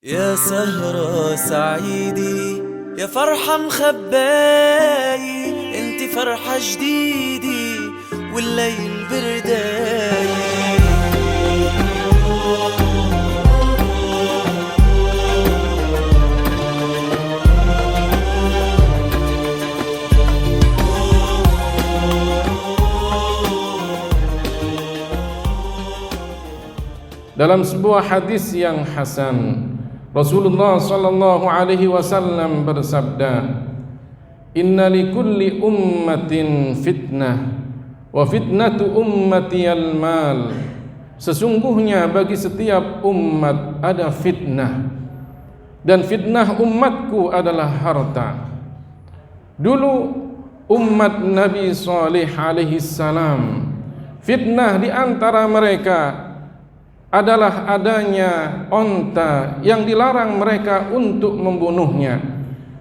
يا سهرة سعيدة يا فرحة مخباية انتي فرحة جديدة والليل برداية. Dalam sebuah hadis yang hasan, Rasulullah sallallahu alaihi wasallam bersabda, "Inna likulli ummatin fitnah wa fitnatu ummati al-mal." Sesungguhnya bagi setiap umat ada fitnah, dan fitnah umatku adalah harta. Dulu umat Nabi Saleh alaihi salam, fitnah di antara mereka adalah adanya onta yang dilarang mereka untuk membunuhnya.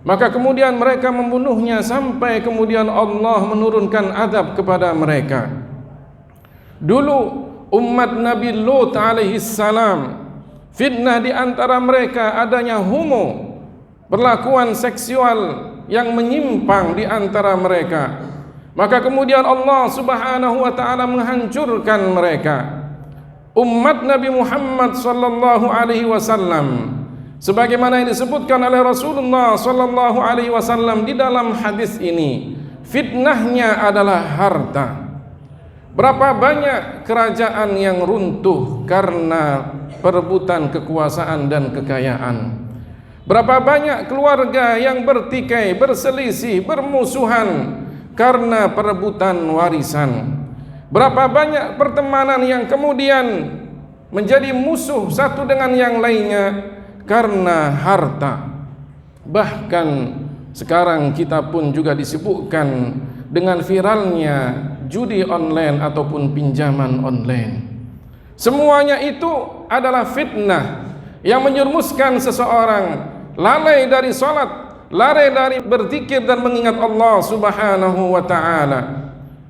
Maka kemudian mereka membunuhnya sampai kemudian Allah menurunkan azab kepada mereka. Dulu umat Nabi Lut alaihi salam, fitnah di antara mereka adanya homo, perlakuan seksual yang menyimpang di antara mereka. Maka kemudian Allah Subhanahu wa taala menghancurkan mereka. Umat Nabi Muhammad sallallahu alaihi wasallam, sebagaimana yang disebutkan oleh Rasulullah sallallahu alaihi wasallam di dalam hadis ini, fitnahnya adalah harta. Berapa banyak kerajaan yang runtuh karena perebutan kekuasaan dan kekayaan. Berapa banyak keluarga yang bertikai, berselisih, bermusuhan karena perebutan warisan. Berapa banyak pertemanan yang kemudian menjadi musuh satu dengan yang lainnya karena harta. Bahkan sekarang kita pun juga disibukkan dengan viralnya judi online ataupun pinjaman online. Semuanya itu adalah fitnah yang menjerumuskan seseorang lalai dari salat, lalai dari berzikir dan mengingat Allah Subhanahu wa taala.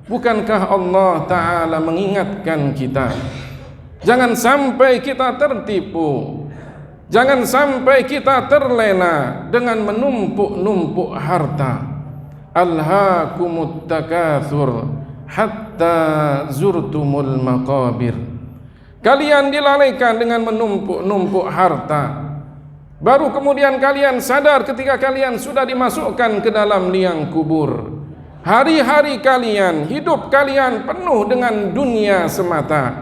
Bukankah Allah Ta'ala mengingatkan kita, jangan sampai kita tertipu, jangan sampai kita terlena dengan menumpuk-numpuk harta. Alhaakumut takatsur hatta zurtumul maqabir. Kalian dilalaikan dengan menumpuk-numpuk harta, baru kemudian kalian sadar ketika kalian sudah dimasukkan ke dalam liang kubur. Hari-hari kalian, hidup kalian penuh dengan dunia semata.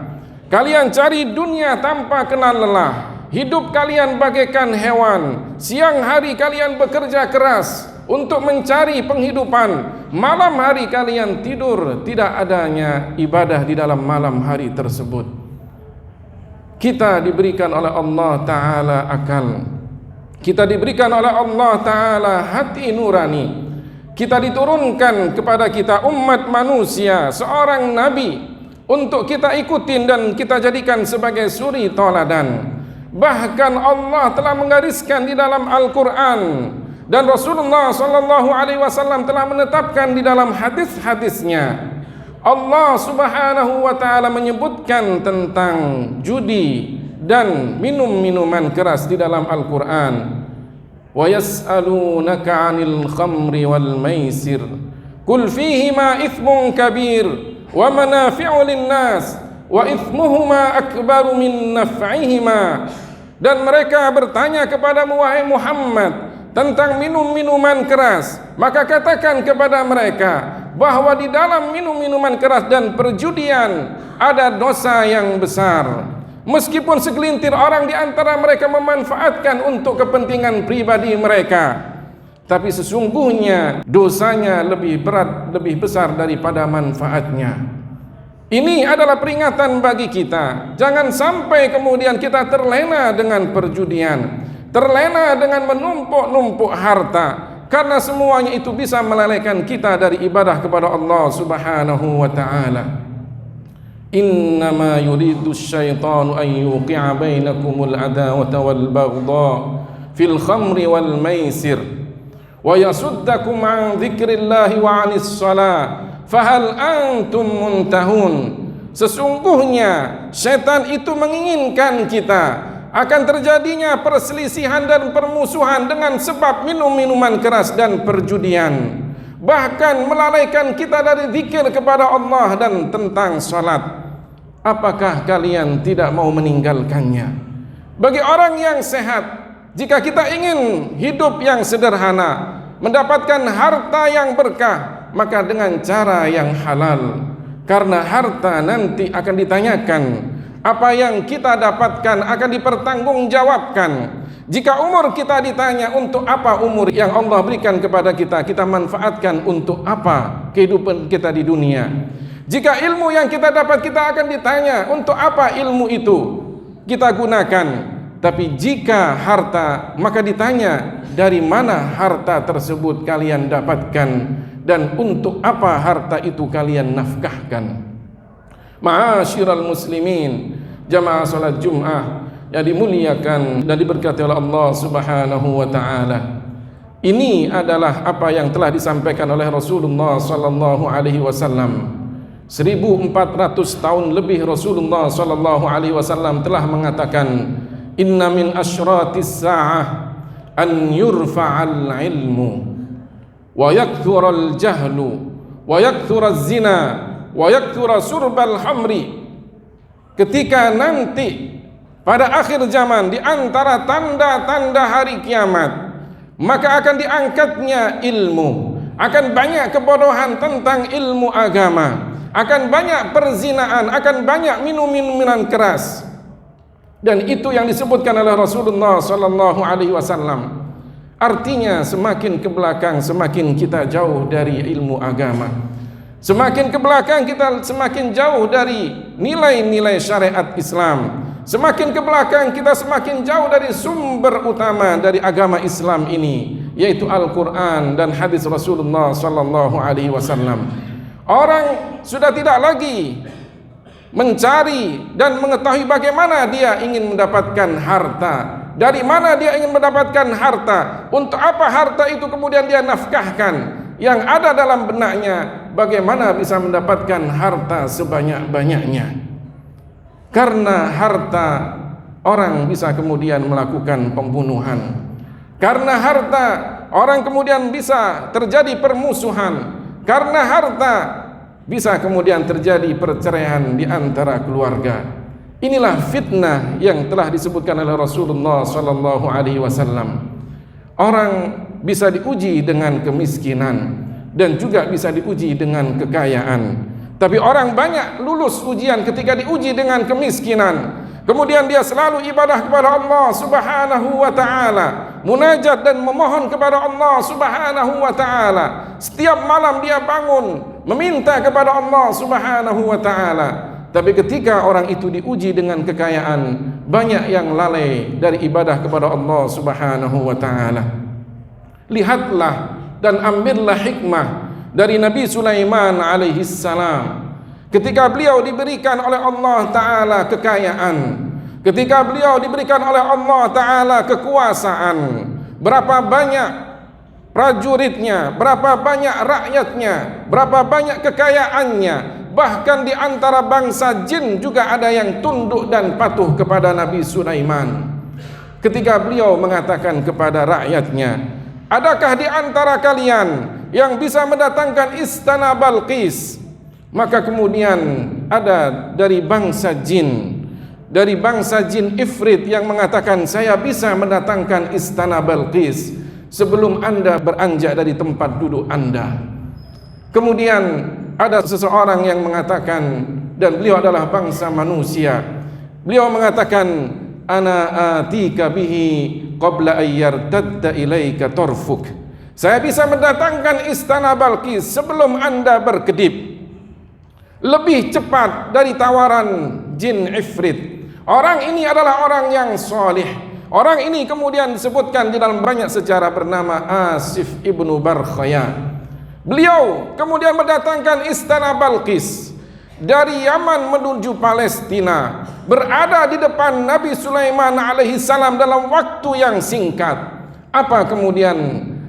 Kalian cari dunia tanpa kenal lelah. Hidup kalian bagaikan hewan. Siang hari kalian bekerja keras untuk mencari penghidupan. Malam hari kalian tidur, tidak adanya ibadah di dalam malam hari tersebut. Kita diberikan oleh Allah Ta'ala akal. Kita diberikan oleh Allah Ta'ala hati nurani. Kita diturunkan kepada kita umat manusia seorang nabi untuk kita ikutin dan kita jadikan sebagai suri tauladan. Bahkan Allah telah menggariskan di dalam Al-Quran, dan Rasulullah sallallahu alaihi wasallam telah menetapkan di dalam hadis-hadisnya. Allah Subhanahu wa taala menyebutkan tentang judi dan minum-minuman keras di dalam Al-Quran. Wa yas'alunaka 'anil khamri wal maisir qul fihima ithmun kabir wa manafi'u lin-nas wa ithmuhuma akbaru min naf'ihima. Dan mereka bertanya kepadamu wahai Muhammad tentang minum-minuman keras, maka katakan kepada mereka bahwa di dalam minum-minuman keras dan perjudian ada dosa yang besar. Meskipun segelintir orang di antara mereka memanfaatkan untuk kepentingan pribadi mereka, tapi sesungguhnya dosanya lebih berat, lebih besar daripada manfaatnya. Ini adalah peringatan bagi kita. Jangan sampai kemudian kita terlena dengan perjudian, terlena dengan menumpuk-numpuk harta, karena semuanya itu bisa melalaikan kita dari ibadah kepada Allah Subhanahu wa ta'ala. Innama yuridu syaitanu an yuqi'a bainakumul adawata wal baghdha fil khamri wal maisir wa yasuddakum an dzikrillahi wa 'anis shalah fahal antum muntahun. Sesungguhnya setan itu menginginkan kita akan terjadinya perselisihan dan permusuhan dengan sebab minum-minuman keras dan perjudian, bahkan melalaikan kita dari zikir kepada Allah dan tentang salat. Apakah kalian tidak mau meninggalkannya? Bagi orang yang sehat, jika kita ingin hidup yang sederhana, mendapatkan harta yang berkah, maka dengan cara yang halal. Karena harta nanti akan ditanyakan, apa yang kita dapatkan akan dipertanggungjawabkan. Jika umur kita ditanya untuk apa umur yang Allah berikan kepada kita, kita manfaatkan untuk apa kehidupan kita di dunia. Jika ilmu yang kita dapat, kita akan ditanya untuk apa ilmu itu kita gunakan. Tapi jika harta, maka ditanya dari mana harta tersebut kalian dapatkan dan untuk apa harta itu kalian nafkahkan. Ma'asyiral muslimin, jamaah salat Jumat yang dimuliakan dan diberkati oleh Allah Subhanahu wa taala. Ini adalah apa yang telah disampaikan oleh Rasulullah sallallahu alaihi wasallam. 1400 tahun lebih Rasulullah sallallahu alaihi wasallam telah mengatakan, inna min asyratis sa'ah an yurfa'al ilmu wa yakthural jahlu wa yakthuraz zina wa yakthura surbal hamri. Ketika nanti pada akhir zaman, di antara tanda-tanda hari kiamat, maka akan diangkatnya ilmu, akan banyak kebodohan tentang ilmu agama, akan banyak perzinaan, akan banyak minum-minuman keras. Dan itu yang disebutkan oleh Rasulullah sallallahu alaihi wasallam. Artinya semakin ke belakang semakin kita jauh dari ilmu agama. Semakin ke belakang kita semakin jauh dari nilai-nilai syariat Islam. Semakin ke belakang kita semakin jauh dari sumber utama dari agama Islam ini, yaitu Al-Quran dan hadis Rasulullah sallallahu alaihi wasallam. Orang sudah tidak lagi mencari dan mengetahui bagaimana dia ingin mendapatkan harta, dari mana dia ingin mendapatkan harta, untuk apa harta itu kemudian dia nafkahkan. Yang ada dalam benaknya, bagaimana bisa mendapatkan harta sebanyak-banyaknya. Karena harta, orang bisa kemudian melakukan pembunuhan. Karena harta, orang kemudian bisa terjadi permusuhan. Karena harta, bisa kemudian terjadi perceraian di antara keluarga. Inilah fitnah yang telah disebutkan oleh Rasulullah sallallahu alaihi wasallam. Orang bisa diuji dengan kemiskinan dan juga bisa diuji dengan kekayaan. Tapi orang banyak lulus ujian ketika diuji dengan kemiskinan. Kemudian dia selalu ibadah kepada Allah Subhanahu wa taala, munajat dan memohon kepada Allah Subhanahu wa taala. Setiap malam dia bangun meminta kepada Allah Subhanahu wa taala. Tapi ketika orang itu diuji dengan kekayaan, banyak yang lalai dari ibadah kepada Allah Subhanahu wa taala. Lihatlah dan ambillah hikmah dari Nabi Sulaiman alaihi salam. Ketika beliau diberikan oleh Allah taala kekayaan, ketika beliau diberikan oleh Allah taala kekuasaan, berapa banyak prajuritnya, berapa banyak rakyatnya, berapa banyak kekayaannya. Bahkan di antara bangsa jin juga ada yang tunduk dan patuh kepada Nabi Sulaiman. Ketika beliau mengatakan kepada rakyatnya, adakah di antara kalian yang bisa mendatangkan istana Balqis? Maka kemudian ada dari bangsa jin Ifrit yang mengatakan, saya bisa mendatangkan istana Balqis sebelum Anda beranjak dari tempat duduk Anda. Kemudian ada seseorang yang mengatakan, dan beliau adalah bangsa manusia, beliau mengatakan, ana atika bihi qabla ayyartadda ilaika tarfuk. Saya bisa mendatangkan istana Balqis sebelum Anda berkedip. Lebih cepat dari tawaran jin Ifrit. Orang ini adalah orang yang soleh. Orang ini kemudian disebutkan di dalam banyak sejarah bernama Asif ibnu Barkhaya. Beliau kemudian mendatangkan istana Balqis dari Yaman menuju Palestina, berada di depan Nabi Sulaiman alaihi salam dalam waktu yang singkat. Apa kemudian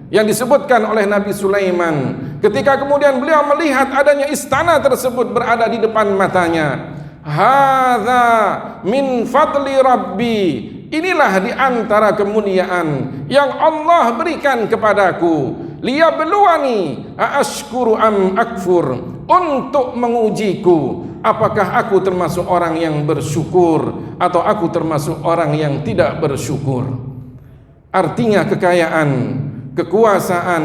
yang disebutkan oleh Nabi Sulaiman ketika kemudian beliau melihat adanya istana tersebut berada di depan matanya? Hadza min fadli rabbi, inilah di antara kemuliaan yang Allah berikan kepadaku. Liyabluwani aashkuru am akfur, untuk mengujiku apakah aku termasuk orang yang bersyukur atau aku termasuk orang yang tidak bersyukur. Artinya kekayaan, kekuasaan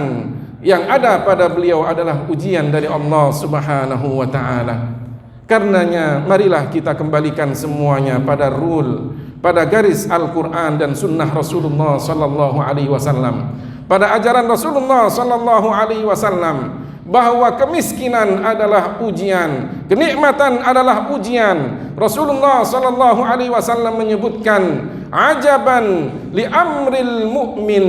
yang ada pada beliau adalah ujian dari Allah Subhanahu wa ta'ala. Karenanya marilah kita kembalikan semuanya pada rule, pada garis Al-Quran dan Sunnah Rasulullah sallallahu alaihi wasallam, pada ajaran Rasulullah sallallahu alaihi wasallam, bahwa kemiskinan adalah ujian, kenikmatan adalah ujian. Rasulullah sallallahu alaihi wasallam menyebutkan, ajaban li amril mu'min,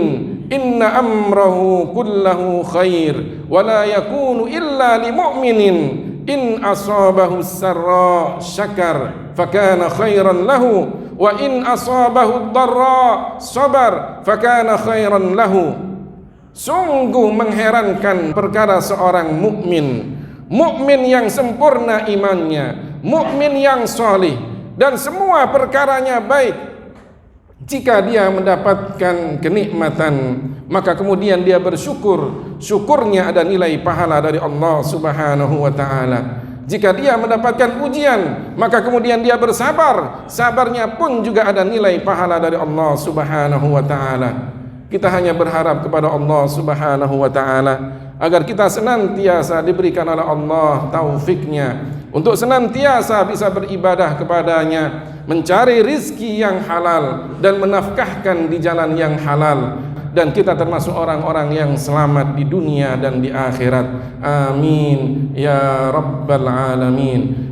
inna amrahu kullahu khair, wa la yakunu illa li mu'minin, in asabahu sarra syakar fakana khairan lahu, wa in asabahu darra sabar fakana khairan lahu. Sungguh mengherankan perkara seorang mukmin, mukmin yang sempurna imannya, mukmin yang solih dan semua perkaranya baik. Jika dia mendapatkan kenikmatan, maka kemudian dia bersyukur, syukurnya ada nilai pahala dari Allah Subhanahu wa ta'ala. Jika dia mendapatkan ujian, maka kemudian dia bersabar, sabarnya pun juga ada nilai pahala dari Allah Subhanahu wa ta'ala. Kita hanya berharap kepada Allah Subhanahu wa ta'ala agar kita senantiasa diberikan oleh Allah taufiknya untuk senantiasa bisa beribadah kepadanya, mencari rizki yang halal dan menafkahkan di jalan yang halal, dan kita termasuk orang-orang yang selamat di dunia dan di akhirat. Amin ya rabbal alamin.